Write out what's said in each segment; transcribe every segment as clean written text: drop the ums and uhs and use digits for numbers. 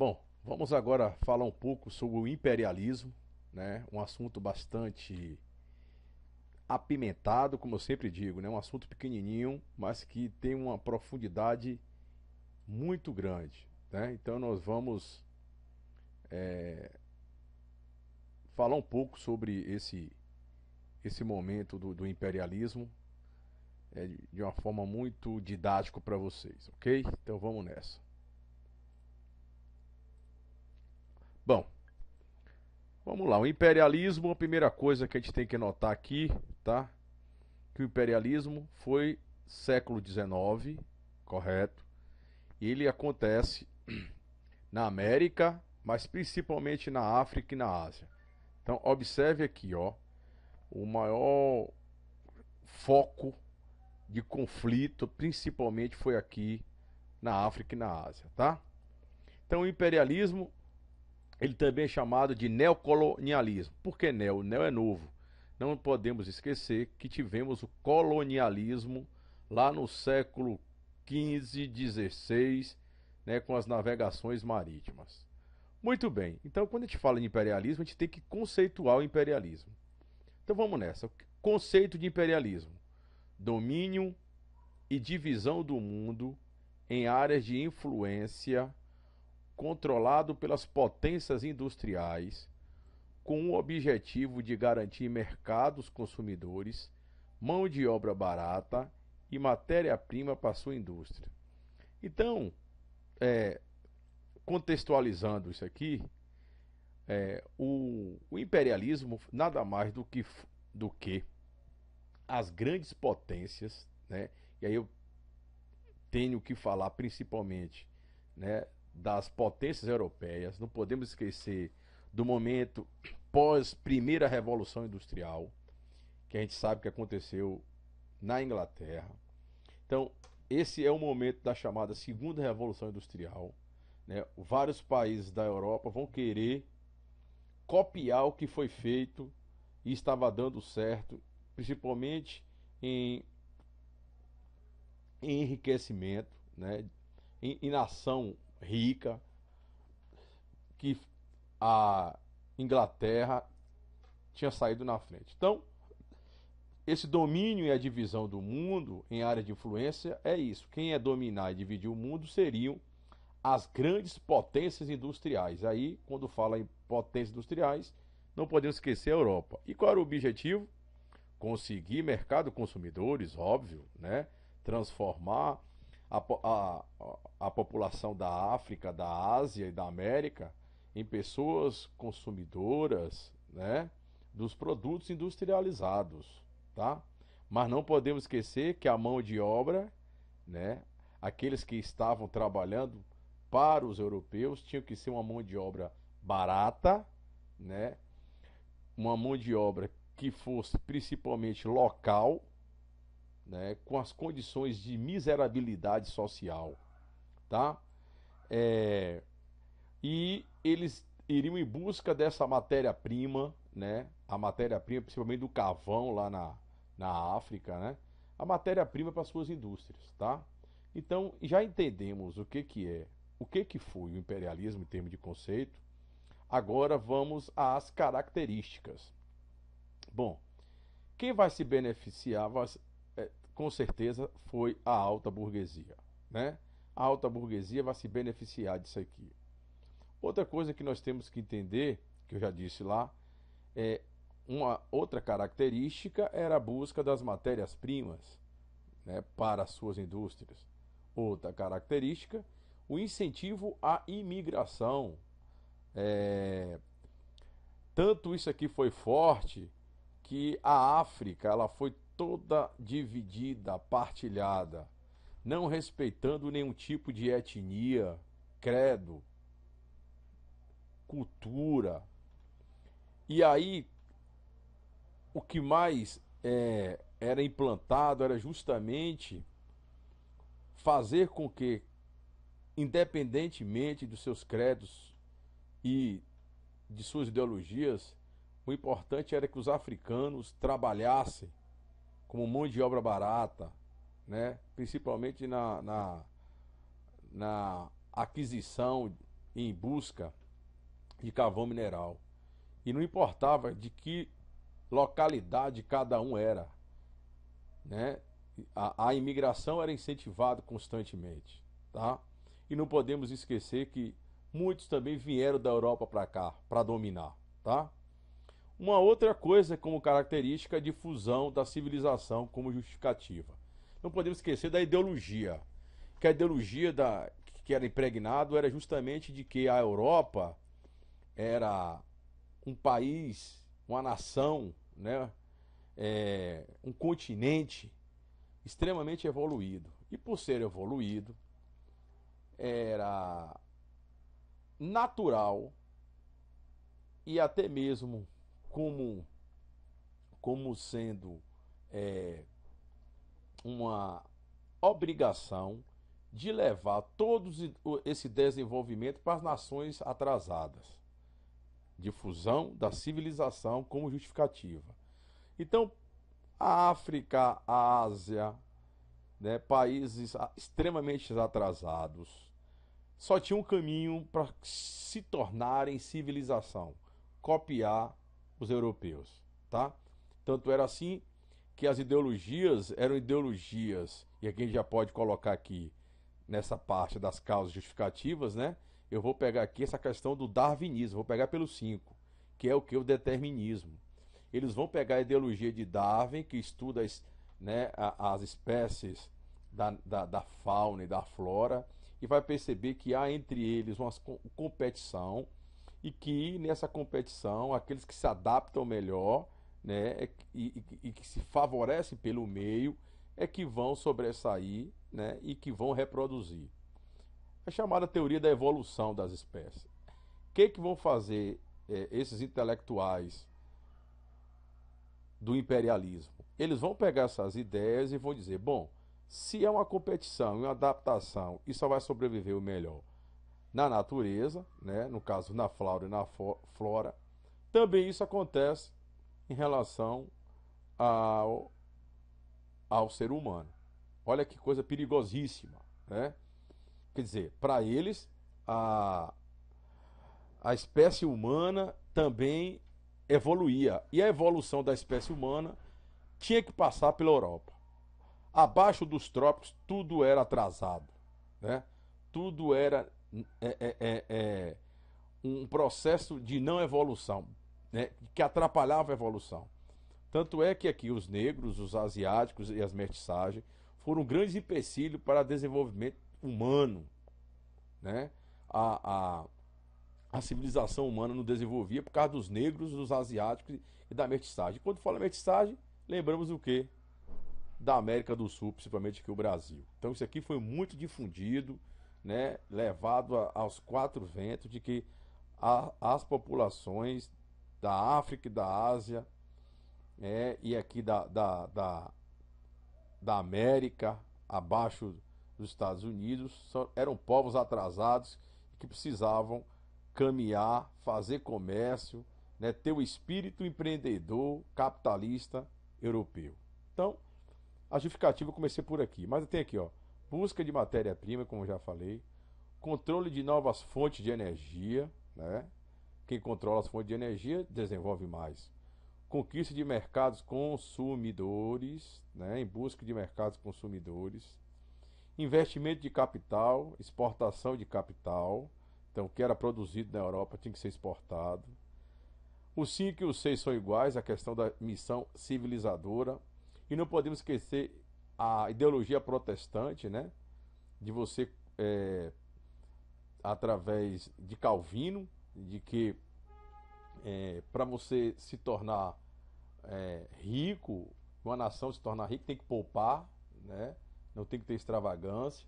Bom, vamos agora falar um pouco sobre o imperialismo, né? Um assunto bastante apimentado, como eu sempre digo, né? Um assunto pequenininho, mas que tem uma profundidade muito grande, né? Então nós vamos falar um pouco sobre esse momento do imperialismo de uma forma muito didática para vocês, ok? Então vamos nessa. Bom, vamos lá. O imperialismo, a primeira coisa que a gente tem que notar aqui, tá? Que o imperialismo foi século XIX, correto? E ele acontece na América, mas principalmente na África e na Ásia. Então, observe aqui, ó, o maior foco de conflito, principalmente foi aqui na África e na Ásia, tá? Então, o imperialismo, ele também é chamado de neocolonialismo. Por que neo? Neo é novo. Não podemos esquecer que tivemos o colonialismo lá no século XV, XVI, né, com as navegações marítimas. Muito bem, então quando a gente fala de imperialismo, a gente tem que conceituar o imperialismo. Então vamos nessa. O conceito de imperialismo: domínio e divisão do mundo em áreas de influência controlado pelas potências industriais, com o objetivo de garantir mercados consumidores, mão de obra barata e matéria-prima para sua indústria. Então, contextualizando isso aqui, o imperialismo nada mais do que as grandes potências, né? E aí eu tenho que falar principalmente, né, das potências europeias. Não podemos esquecer do momento pós primeira revolução industrial, que a gente sabe que aconteceu na Inglaterra. Então, esse é o momento da chamada segunda revolução industrial, né? Vários países da Europa vão querer copiar o que foi feito e estava dando certo, principalmente em, em enriquecimento, né? Em nação rica, que a Inglaterra tinha saído na frente. Então, esse domínio e a divisão do mundo em área de influência é isso. Quem é dominar e dividir o mundo seriam as grandes potências industriais. Aí, quando fala em potências industriais, não podemos esquecer a Europa. E qual era o objetivo? Conseguir mercado consumidores, óbvio, né? Transformar a população da África, da Ásia e da América em pessoas consumidoras, né, dos produtos industrializados, tá? Mas não podemos esquecer que a mão de obra, né, aqueles que estavam trabalhando para os europeus tinham que ser uma mão de obra barata, né, uma mão de obra que fosse principalmente local, né, com as condições de miserabilidade social, tá? E eles iriam em busca dessa matéria-prima, né? A matéria-prima, principalmente do carvão lá na África, né? A matéria-prima para suas indústrias, tá? Então, já entendemos o que foi o imperialismo em termos de conceito. Agora vamos às características. Bom, quem vai se beneficiar com certeza foi a alta burguesia, né? A alta burguesia vai se beneficiar disso aqui. Outra coisa que nós temos que entender, que eu já disse lá, é uma outra característica era a busca das matérias-primas, né, para as suas indústrias. Outra característica, o incentivo à imigração. Tanto isso aqui foi forte que a África ela foi toda dividida, partilhada, não respeitando nenhum tipo de etnia, credo, cultura. E aí, o que mais era implantado era justamente fazer com que, independentemente dos seus credos e de suas ideologias, o importante era que os africanos trabalhassem como mão de obra barata, né? Principalmente na aquisição em busca de carvão mineral. E não importava de que localidade cada um era, né? A imigração era incentivada constantemente, tá? E não podemos esquecer que muitos também vieram da Europa para cá para dominar, tá? Uma outra coisa como característica é a difusão da civilização como justificativa. Não podemos esquecer da ideologia, que a ideologia que era impregnado era justamente de que a Europa era um país, uma nação, né? Um continente extremamente evoluído. E por ser evoluído, era natural e até mesmo como sendo uma obrigação de levar todo esse desenvolvimento para as nações atrasadas. Difusão da civilização como justificativa. Então, a África, a Ásia, né, países extremamente atrasados, só tinha um caminho para se tornarem civilização: copiar os europeus, tá? Tanto era assim que as ideologias eram ideologias, e aqui a gente já pode colocar aqui nessa parte das causas justificativas, né? Eu vou pegar aqui essa questão do darwinismo, vou pegar pelo 5, que é o que? O determinismo. Eles vão pegar a ideologia de Darwin, que estuda né, as espécies da fauna e da flora, e vai perceber que há entre eles uma competição, e que nessa competição, aqueles que se adaptam melhor, né, e que se favorecem pelo meio, é que vão sobressair, né, e que vão reproduzir. É chamada teoria da evolução das espécies. O que vão fazer esses intelectuais do imperialismo? Eles vão pegar essas ideias e vão dizer, bom, se é uma competição e uma adaptação e só vai sobreviver o melhor na natureza, né, no caso na fauna e na flora, também isso acontece em relação ao ser humano. Olha que coisa perigosíssima, né? Quer dizer, para eles, a espécie humana também evoluía. E a evolução da espécie humana tinha que passar pela Europa. Abaixo dos trópicos, tudo era atrasado, né? Tudo era um processo de não evolução, né? Que atrapalhava a evolução. Tanto é que aqui os negros, os asiáticos e as mestiçagens foram um grande empecilho para o desenvolvimento humano, né? A civilização humana não desenvolvia por causa dos negros, dos asiáticos e da mestiçagem. Quando fala mestiçagem, lembramos o quê? Da América do Sul, principalmente aqui o Brasil. Então isso aqui foi muito difundido, né? Levado aos quatro ventos de que as populações da África e da Ásia, e aqui da América, abaixo dos Estados Unidos, eram povos atrasados que precisavam caminhar, fazer comércio, né, ter o espírito empreendedor, capitalista europeu. Então, a justificativa eu comecei por aqui, mas tem aqui, ó, busca de matéria-prima, como eu já falei, controle de novas fontes de energia, né? Quem controla as fontes de energia desenvolve mais. Conquista de mercados consumidores, né, em busca de mercados consumidores, investimento de capital, exportação de capital, então o que era produzido na Europa tinha que ser exportado. O 5 e o 6 são iguais, a questão da missão civilizadora, e não podemos esquecer a ideologia protestante, né, de você, através de Calvino, de que para você se tornar rico, uma nação se tornar rica, tem que poupar, né? Não tem que ter extravagância,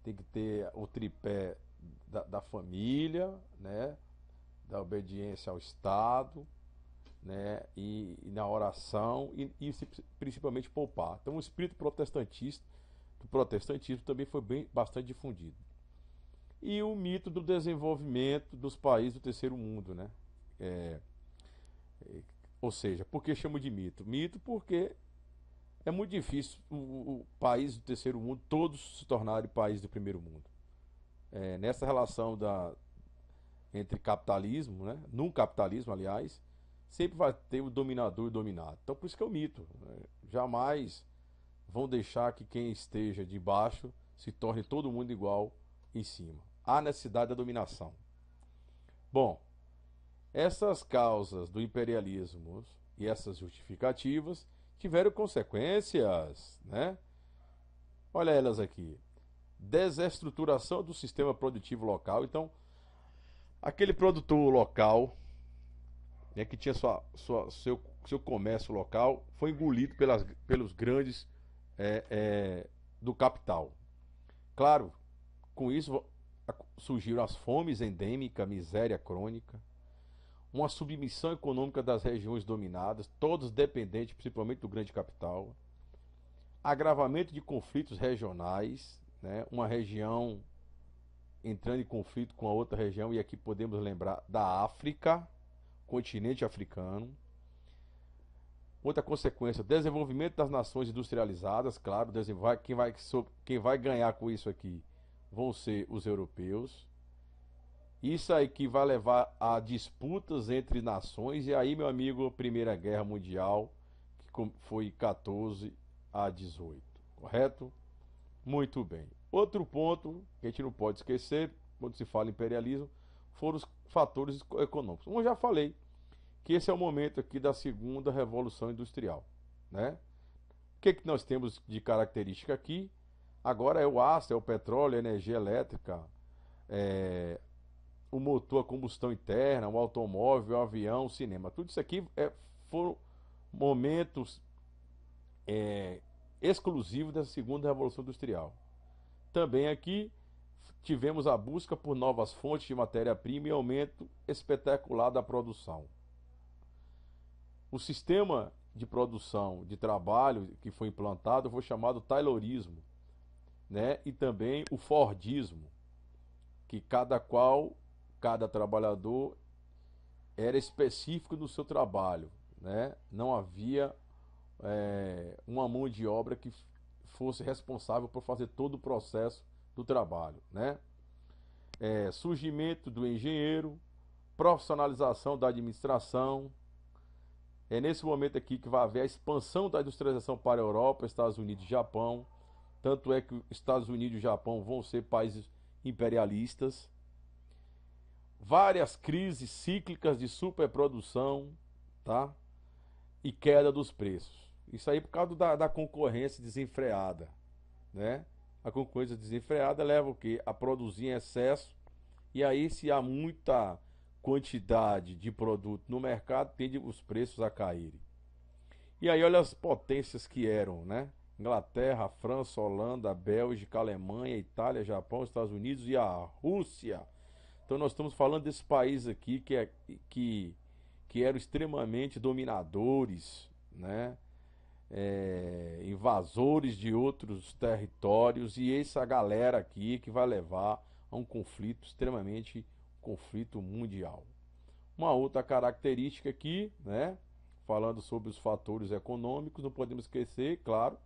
tem que ter o tripé da família, né? Da obediência ao Estado, né? E na oração e principalmente poupar. Então o espírito protestantista, do protestantismo também foi bastante difundido. E o mito do desenvolvimento dos países do terceiro mundo, né? Ou seja, por que chamo de mito? Mito porque é muito difícil o país do terceiro mundo todos se tornarem países do primeiro mundo. Nessa relação entre capitalismo, né? Num capitalismo, aliás, sempre vai ter o dominador e o dominado. Então, por isso que é o mito, né? Jamais vão deixar que quem esteja de baixo se torne todo mundo igual em cima. Há necessidade da dominação. Bom, essas causas do imperialismo e essas justificativas tiveram consequências, né? Olha elas aqui. Desestruturação do sistema produtivo local. Então, aquele produtor local, né, que tinha seu comércio local, foi engolido pelos grandes do capital. Claro, com isso surgiram as fomes endêmicas, miséria crônica, uma submissão econômica das regiões dominadas, todos dependentes principalmente do grande capital, agravamento de conflitos regionais, né, uma região entrando em conflito com a outra região, e aqui podemos lembrar da África, continente africano. Outra consequência, desenvolvimento das nações industrializadas, claro, quem vai ganhar com isso aqui vão ser os europeus. Isso aí que vai levar a disputas entre nações, e aí, meu amigo, a Primeira Guerra Mundial, que foi 14 a 18, correto? Muito bem. Outro ponto que a gente não pode esquecer, quando se fala em imperialismo, foram os fatores econômicos. Como eu já falei, que esse é o momento aqui da segunda revolução industrial, né? O que nós temos de característica aqui? Agora é o aço, é o petróleo, a energia elétrica, o motor a combustão interna, o automóvel, o avião, o cinema. Tudo isso aqui foram momentos exclusivos dessa segunda revolução industrial. Também aqui tivemos a busca por novas fontes de matéria-prima e aumento espetacular da produção. O sistema de produção de trabalho que foi implantado foi chamado Taylorismo, né? E também o Fordismo, que cada trabalhador era específico no seu trabalho, né? Não havia uma mão de obra que fosse responsável por fazer todo o processo do trabalho, né? Surgimento do engenheiro, profissionalização da administração. É nesse momento aqui que vai haver a expansão da industrialização para a Europa, Estados Unidos e Japão. Tanto é que os Estados Unidos e o Japão vão ser países imperialistas. Várias crises cíclicas de superprodução, tá? E queda dos preços. Isso aí por causa da concorrência desenfreada, né? A concorrência desenfreada leva o quê? A produzir em excesso, e aí se há muita quantidade de produto no mercado, tende os preços a caírem. E aí olha as potências que eram, né? Inglaterra, França, Holanda, Bélgica, Alemanha, Itália, Japão, Estados Unidos e a Rússia. Então nós estamos falando desse país aqui que eram extremamente dominadores, né? Invasores de outros territórios, e essa galera aqui que vai levar a um conflito conflito mundial. Uma outra característica aqui, né? Falando sobre os fatores econômicos, não podemos esquecer, claro,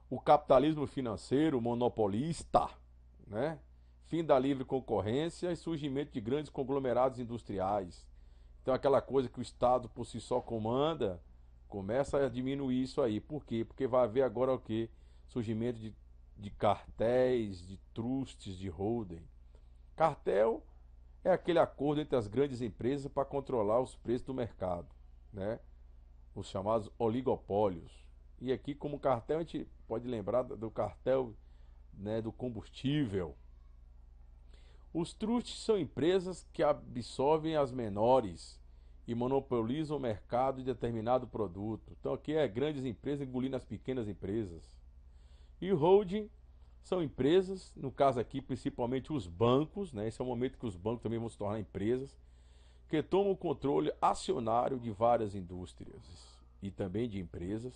o capitalismo financeiro monopolista, né? Fim da livre concorrência e surgimento de grandes conglomerados industriais. Então aquela coisa que o Estado por si só comanda, começa a diminuir isso aí. Por quê? Porque vai haver agora o quê? Surgimento de cartéis, de trustes, de holding. Cartel é aquele acordo entre as grandes empresas para controlar os preços do mercado, né? Os chamados oligopólios. E aqui, como cartel, a gente pode lembrar do cartel, né, do combustível. Os trusts são empresas que absorvem as menores e monopolizam o mercado de determinado produto. Então aqui é grandes empresas engolindo as pequenas empresas. E o holding são empresas, no caso aqui principalmente os bancos, né? Esse é o momento que os bancos também vão se tornar empresas, que tomam o controle acionário de várias indústrias e também de empresas,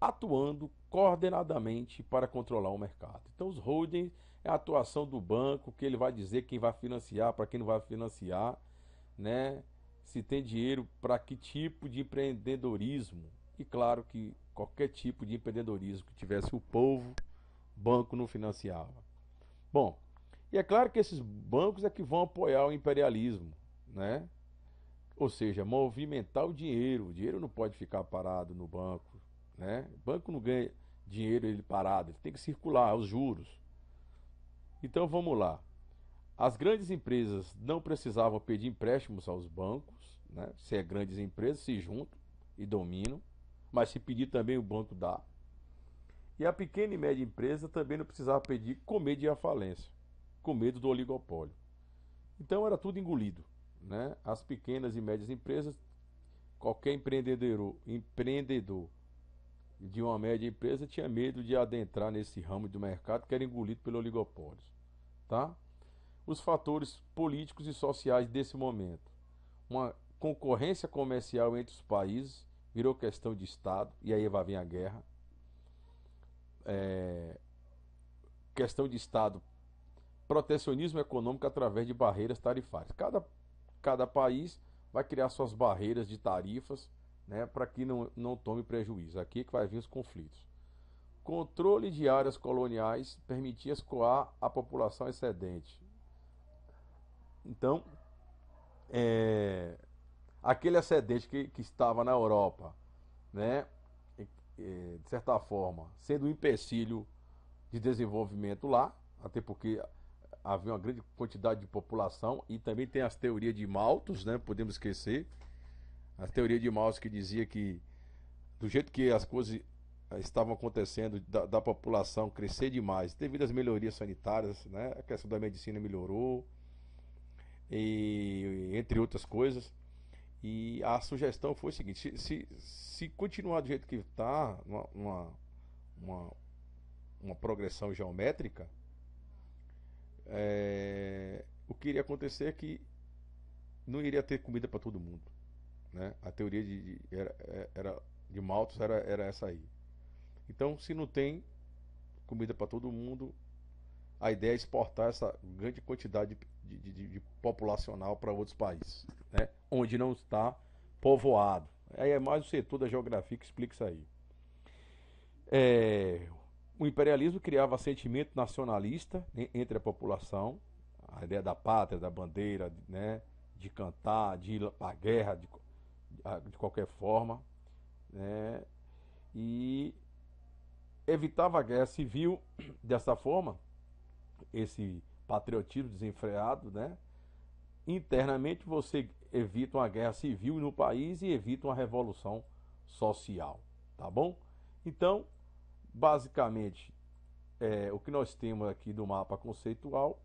atuando coordenadamente para controlar o mercado. Então os holdings é a atuação do banco, que ele vai dizer quem vai financiar, para quem não vai financiar, né? Se tem dinheiro para que tipo de empreendedorismo. E claro que qualquer tipo de empreendedorismo que tivesse o povo, banco não financiava. Bom, E é claro que esses bancos é que vão apoiar o imperialismo, né? Ou seja, movimentar o dinheiro não pode ficar parado no banco, né? O banco não ganha dinheiro ele parado, ele tem que circular, os juros. Então vamos lá. As grandes empresas não precisavam pedir empréstimos aos bancos, né? Se é grandes empresas, se juntam e dominam, mas se pedir também o banco dá. E a pequena e média empresa também não precisava pedir com medo de ir à falência, com medo do oligopólio. Então era tudo engolido, né? As pequenas e médias empresas, qualquer empreendedor de uma média empresa tinha medo de adentrar nesse ramo do mercado que era engolido pelo oligopólio, tá? Os fatores políticos e sociais desse momento. Uma concorrência comercial entre os países virou questão de Estado, e aí vai vir a guerra. Questão de Estado, protecionismo econômico através de barreiras tarifárias. Cada país vai criar suas barreiras de tarifas, né, para que não tome prejuízo. Aqui é que vai vir os conflitos. Controle de áreas coloniais permitia escoar a população excedente. Então, aquele excedente que estava na Europa, né, de certa forma, sendo um empecilho de desenvolvimento lá, até porque havia uma grande quantidade de população, e também tem as teorias de Malthus, né, podemos esquecer, a teoria de Malthus que dizia que do jeito que as coisas estavam acontecendo, da população crescer demais, devido às melhorias sanitárias, né, a questão da medicina melhorou, e entre outras coisas. E a sugestão foi o seguinte: se continuar do jeito que está, uma progressão geométrica, o que iria acontecer é que não iria ter comida para todo mundo, né? A teoria de Malthus era essa aí. Então, se não tem comida para todo mundo, a ideia é exportar essa grande quantidade de populacional para outros países, né? Onde não está povoado. Aí é mais o setor da geografia que explica isso aí. O imperialismo criava sentimento nacionalista entre a população, a ideia da pátria, da bandeira, né? De cantar, de ir para a guerra de qualquer forma, né? E evitava a guerra civil dessa forma, esse patriotismo desenfreado, né? Internamente você evita uma guerra civil no país e evita uma revolução social, tá bom? Então, basicamente, o que nós temos aqui do mapa conceitual,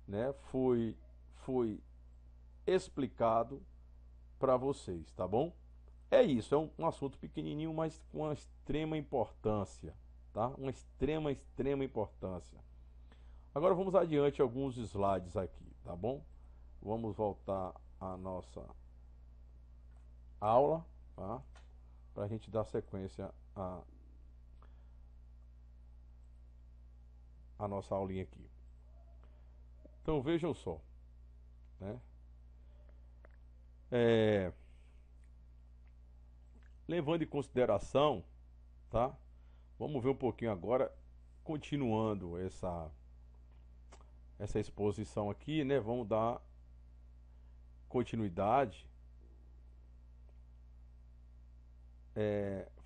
né, foi explicado para vocês, tá bom? É isso, é um assunto pequenininho, mas com uma extrema importância, tá? Uma extrema importância. Agora vamos adiante alguns slides aqui, tá bom? Vamos voltar à nossa aula, tá? Para a gente dar sequência a nossa aulinha aqui. Então vejam só, né? Levando em consideração, tá? Vamos ver um pouquinho agora, continuando essa exposição aqui, né? Vamos dar continuidade,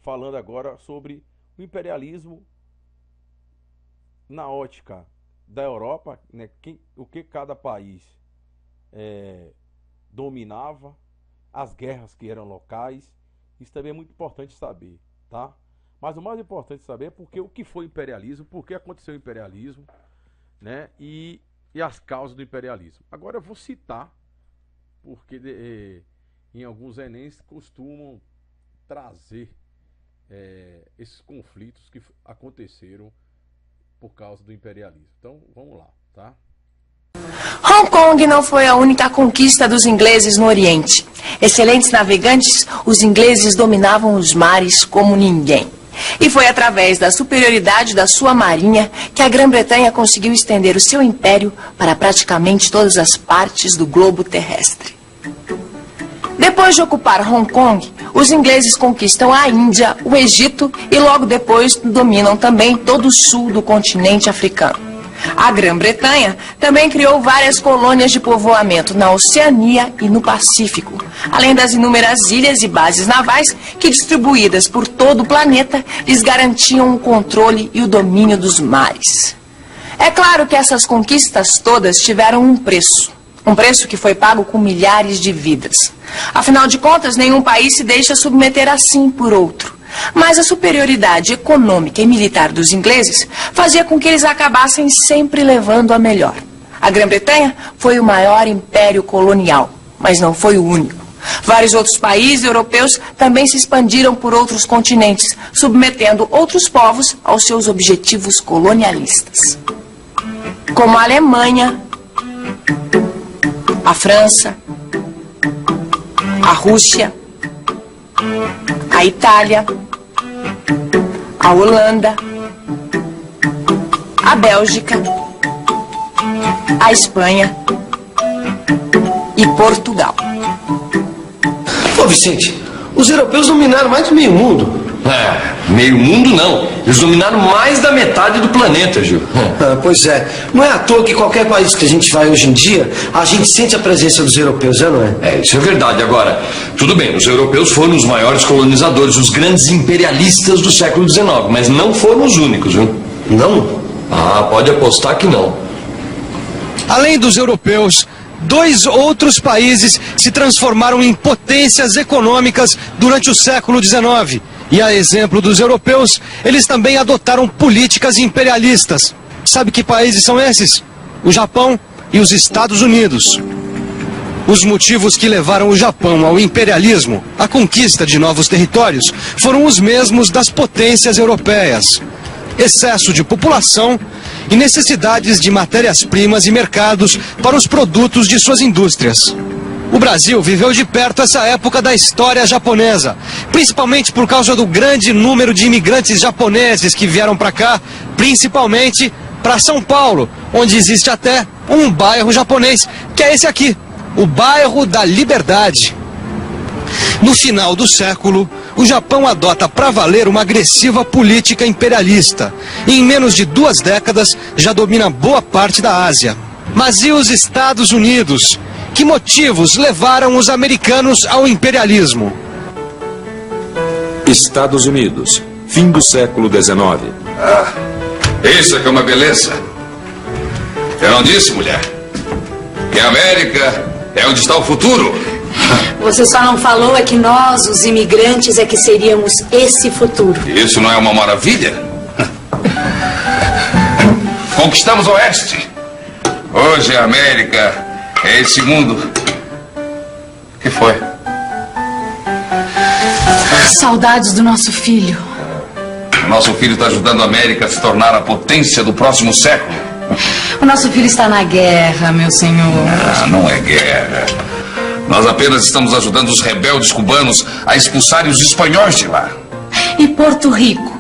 falando agora sobre o imperialismo na ótica da Europa, né? O que cada país dominava, as guerras que eram locais. Isso também é muito importante saber, tá? Mas o mais importante saber é porque o que foi imperialismo, por que aconteceu o imperialismo, né? E as causas do imperialismo. Agora eu vou citar, porque em alguns Enems costumam trazer esses conflitos que aconteceram por causa do imperialismo. Então vamos lá, tá? Hong Kong não foi a única conquista dos ingleses no Oriente. Excelentes navegantes, os ingleses dominavam os mares como ninguém. E foi através da superioridade da sua marinha que a Grã-Bretanha conseguiu estender o seu império para praticamente todas as partes do globo terrestre. Depois de ocupar Hong Kong, os ingleses conquistam a Índia, o Egito e logo depois dominam também todo o sul do continente africano. A Grã-Bretanha também criou várias colônias de povoamento na Oceania e no Pacífico, além das inúmeras ilhas e bases navais que, distribuídas por todo o planeta, lhes garantiam o controle e o domínio dos mares. É claro que essas conquistas todas tiveram um preço que foi pago com milhares de vidas. Afinal de contas, nenhum país se deixa submeter assim por outro. Mas a superioridade econômica e militar dos ingleses fazia com que eles acabassem sempre levando a melhor. A Grã-Bretanha foi o maior império colonial, mas não foi o único. Vários outros países europeus também se expandiram por outros continentes, submetendo outros povos aos seus objetivos colonialistas. Como a Alemanha, a França, a Rússia, a Itália, a Holanda, a Bélgica, a Espanha e Portugal. Ô Vicente, os europeus dominaram mais do meio mundo. Meio mundo não. Eles dominaram mais da metade do planeta, Gil. Pois é. Não é à toa que qualquer país que a gente vai hoje em dia, a gente sente a presença dos europeus, não é? Isso é verdade. Agora, tudo bem, os europeus foram os maiores colonizadores, os grandes imperialistas do século XIX, mas não foram os únicos, viu? Não? Pode apostar que não. Além dos europeus, 2 outros países se transformaram em potências econômicas durante o século XIX. E a exemplo dos europeus, eles também adotaram políticas imperialistas. Sabe que países são esses? O Japão e os Estados Unidos. Os motivos que levaram o Japão ao imperialismo, à conquista de novos territórios, foram os mesmos das potências europeias: excesso de população e necessidades de matérias-primas e mercados para os produtos de suas indústrias. O Brasil viveu de perto essa época da história japonesa, principalmente por causa do grande número de imigrantes japoneses que vieram para cá, principalmente para São Paulo, onde existe até um bairro japonês, que é esse aqui, o Bairro da Liberdade. No final do século, o Japão adota para valer uma agressiva política imperialista e em menos de 2 décadas já domina boa parte da Ásia. Mas e os Estados Unidos? Que motivos levaram os americanos ao imperialismo? Estados Unidos, fim do século XIX. Isso é que é uma beleza. Eu não disse, mulher, que a América é onde está o futuro. Você só não falou é que nós, os imigrantes, é que seríamos esse futuro. Isso não é uma maravilha? Conquistamos o Oeste. Hoje a América é esse mundo. O que foi? Saudades do nosso filho. O nosso filho está ajudando a América a se tornar a potência do próximo século. O nosso filho está na guerra, meu senhor. Não é guerra. Nós apenas estamos ajudando os rebeldes cubanos a expulsarem os espanhóis de lá. E Porto Rico?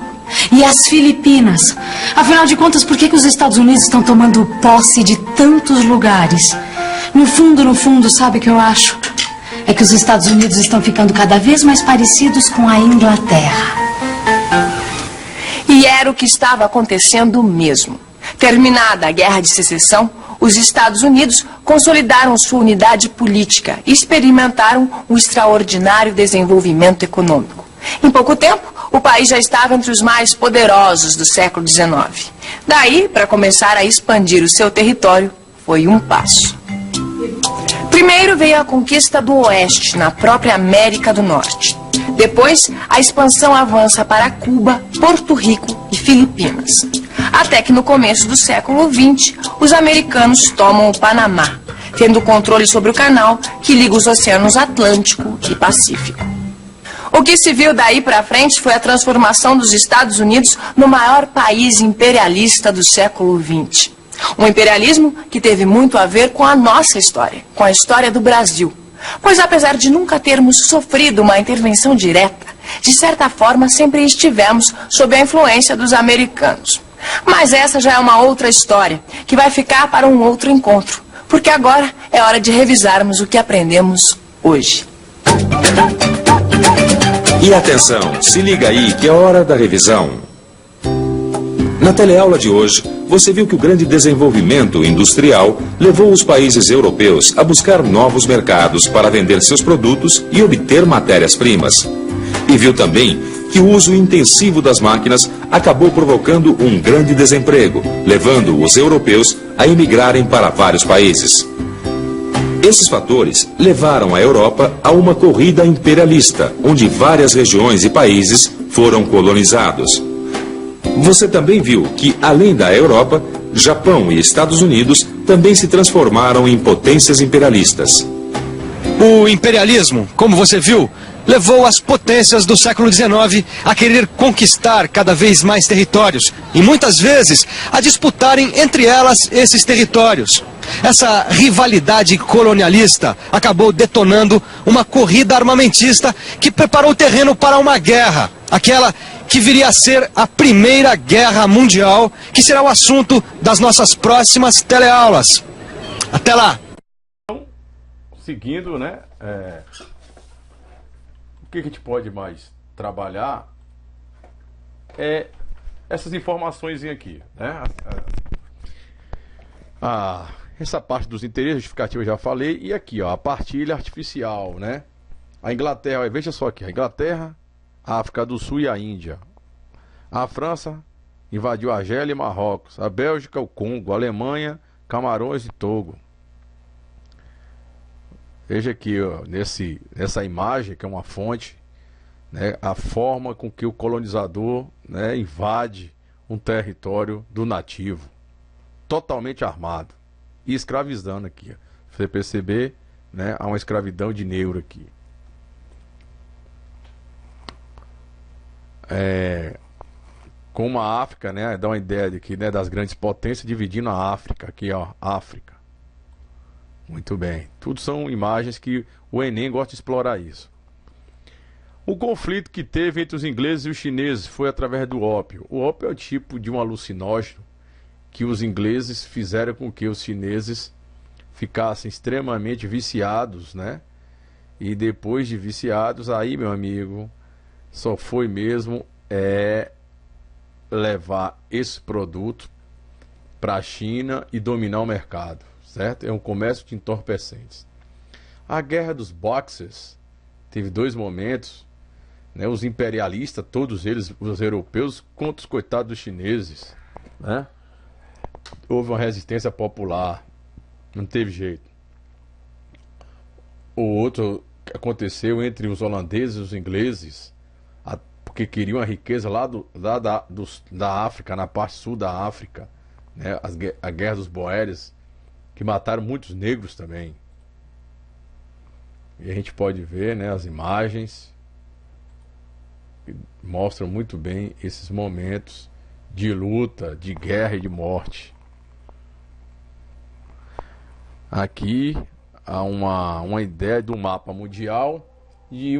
E as Filipinas? Afinal de contas, por que os Estados Unidos estão tomando posse de tantos lugares? No fundo, sabe o que eu acho? É que os Estados Unidos estão ficando cada vez mais parecidos com a Inglaterra. E era o que estava acontecendo mesmo. Terminada a Guerra de Secessão, os Estados Unidos consolidaram sua unidade política e experimentaram um extraordinário desenvolvimento econômico. Em pouco tempo, o país já estava entre os mais poderosos do século XIX. Daí, para começar a expandir o seu território, foi um passo. Primeiro veio a conquista do Oeste, na própria América do Norte. Depois, a expansão avança para Cuba, Porto Rico e Filipinas. Até que no começo do século XX, os americanos tomam o Panamá, tendo controle sobre o canal que liga os oceanos Atlântico e Pacífico. O que se viu daí para frente foi a transformação dos Estados Unidos no maior país imperialista do século XX. Um imperialismo que teve muito a ver com a nossa história, com a história do Brasil. Pois apesar de nunca termos sofrido uma intervenção direta, de certa forma sempre estivemos sob a influência dos americanos. Mas essa já é uma outra história, que vai ficar para um outro encontro, porque agora é hora de revisarmos o que aprendemos hoje. E atenção, se liga aí que é hora da revisão. Na teleaula de hoje, você viu que o grande desenvolvimento industrial levou os países europeus a buscar novos mercados para vender seus produtos e obter matérias-primas. E viu também que o uso intensivo das máquinas acabou provocando um grande desemprego, levando os europeus a emigrarem para vários países. Esses fatores levaram a Europa a uma corrida imperialista, onde várias regiões e países foram colonizados. Você também viu que, além da Europa, Japão e Estados Unidos também se transformaram em potências imperialistas. O imperialismo, como você viu, levou as potências do século XIX a querer conquistar cada vez mais territórios e muitas vezes a disputarem entre elas esses territórios. Essa rivalidade colonialista acabou detonando uma corrida armamentista que preparou o terreno para uma guerra, aquela que viria a ser a Primeira Guerra Mundial, que será o assunto das nossas próximas teleaulas. Até lá! Seguindo, né? O que a gente pode mais trabalhar é essas informações aqui, né? Essa parte dos interesses justificativos eu já falei. E aqui, ó, a partilha artificial, né? A Inglaterra, veja só aqui, a Inglaterra, a África do Sul e a Índia. A França invadiu a Argélia e Marrocos. A Bélgica, o Congo. A Alemanha, Camarões e Togo. Veja aqui, ó, nessa imagem, que é uma fonte, né, a forma com que o colonizador, né, invade um território do nativo, totalmente armado e escravizando aqui. Ó. Você perceber, né, há uma escravidão de negro aqui. Como a África, né, dá uma ideia de que, né, das grandes potências dividindo a África aqui, ó, África. Muito bem. Tudo são imagens que o Enem gosta de explorar isso. O conflito que teve entre os ingleses e os chineses foi através do ópio. O ópio é o tipo de um alucinógeno que os ingleses fizeram com que os chineses ficassem extremamente viciados, né? E depois de viciados, aí, meu amigo, só foi mesmo levar esse produto para a China e dominar o mercado. Certo? É um comércio de entorpecentes. A guerra dos Boxers teve dois momentos, né? Os imperialistas, todos eles, os europeus, contra os coitados dos chineses, né? Houve uma resistência popular, não teve jeito. O outro que aconteceu entre os holandeses e os ingleses, porque queriam a riqueza lá da África, na parte sul da África, né? A guerra dos Boeres, que mataram muitos negros também. E a gente pode ver, né, as imagens que mostram muito bem esses momentos de luta, de guerra e de morte. Aqui há uma ideia do mapa mundial e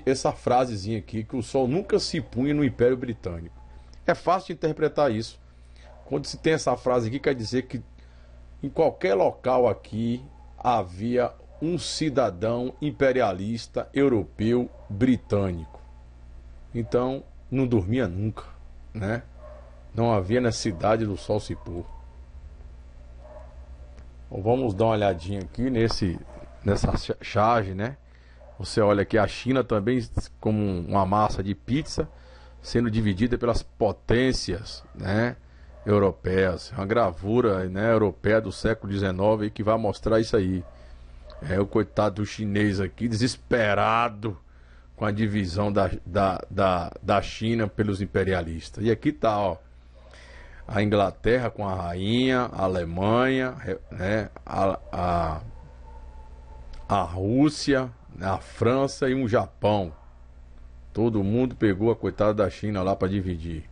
essa frasezinha aqui, que o sol nunca se punha no Império Britânico. É fácil de interpretar isso. Quando se tem essa frase aqui, quer dizer que em qualquer local aqui havia um cidadão imperialista europeu britânico. Então não dormia nunca, né? Não havia necessidade do sol se pôr. Bom, vamos dar uma olhadinha aqui nessa charge, né? Você olha aqui a China também como uma massa de pizza sendo dividida pelas potências, né, europeias. Uma gravura, né, europeia do século XIX que vai mostrar isso aí. O coitado do chinês aqui, desesperado com a divisão da China pelos imperialistas. E aqui tá, ó, a Inglaterra com a rainha, a Alemanha, né, a Rússia, a França e um Japão. Todo mundo pegou a coitada da China lá para dividir.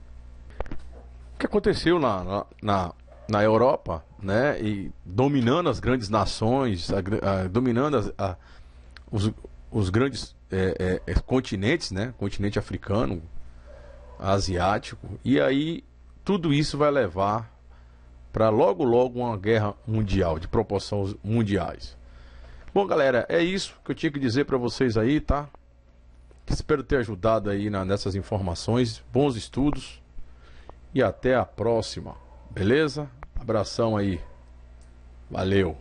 O que aconteceu na Europa, né, e dominando as grandes nações, dominando os grandes continentes, né, continente africano, asiático, e aí tudo isso vai levar para logo uma guerra mundial, de proporções mundiais. Bom, galera, é isso que eu tinha que dizer para vocês aí, tá? Espero ter ajudado aí nessas informações. Bons estudos e até a próxima. Beleza? Abração aí. Valeu.